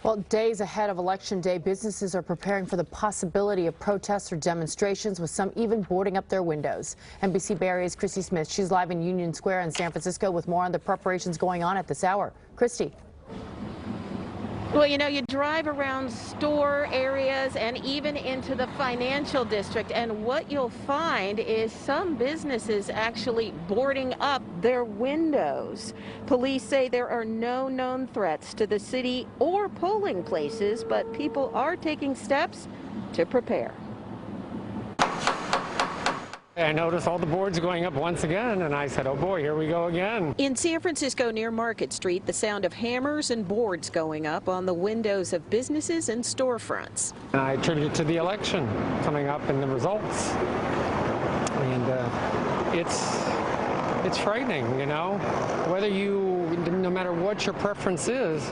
Well, days ahead of Election Day, businesses are preparing for the possibility of protests or demonstrations, with some even boarding up their windows. NBC Bay Area's Christie Smith, she's live in Union Square in San Francisco with more on the preparations going on at this hour. Christie. Well, you drive around store areas and even into the financial district, and what you'll find is some businesses actually boarding up their windows. Police say there are no known threats to the city or polling places, but people are taking steps to prepare. I noticed all the boards going up once again, and I said, oh boy, here we go again. In San Francisco near Market Street, the sound of hammers and boards going up on the windows of businesses and storefronts. And I attribute it to the election coming up and the results. And it's frightening, whether no matter what your preference is,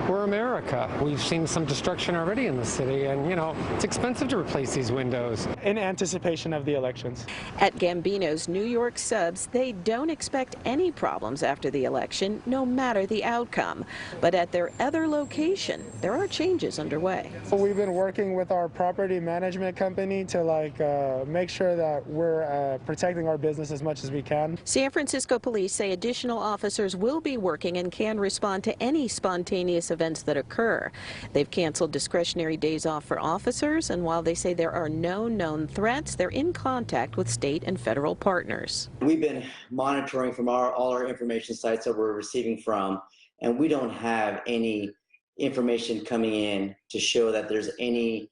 we're America. We've seen some destruction already in the city, and it's expensive to replace these windows. In anticipation of the elections. At Gambino's New York subs, they don't expect any problems after the election, no matter the outcome. But at their other location, there are changes underway. We've been working with our property management company to make sure that we're protecting our business as much as we can. San Francisco police say additional officers will be working and can respond to any spontaneous events that occur. They've canceled discretionary days off for officers, and while they say there are no known threats, they're in contact with state and federal partners. We've been monitoring from all our information sites that we're receiving from, and we don't have any information coming in to show that there's any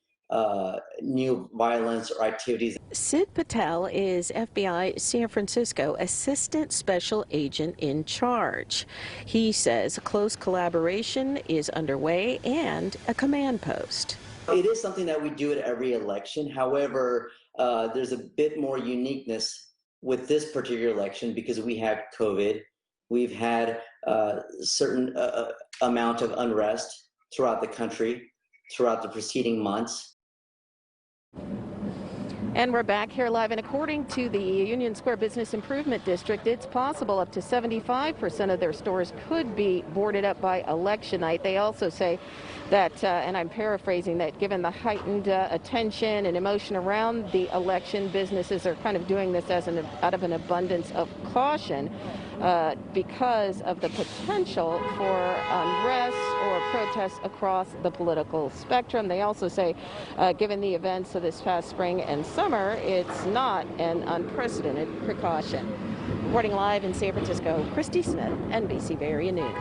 new violence or activities. Sid Patel is FBI San Francisco Assistant Special Agent in charge. He says close collaboration is underway and a command post. It is something that we do at every election. However, there's a bit more uniqueness with this particular election because we have COVID. We've had a certain amount of unrest throughout the country, throughout the preceding months. And we're back here live, and according to the Union Square Business Improvement District, it's possible up to 75% of their stores could be boarded up by election night. They also say that, and I'm paraphrasing, that given the heightened attention and emotion around the election, businesses are kind of doing this out of an abundance of caution because of the potential for unrest or protests across the political spectrum. They also say, given the events of this past spring and summer, it's not an unprecedented precaution. Reporting live in San Francisco, Christie Smith, NBC Bay Area News.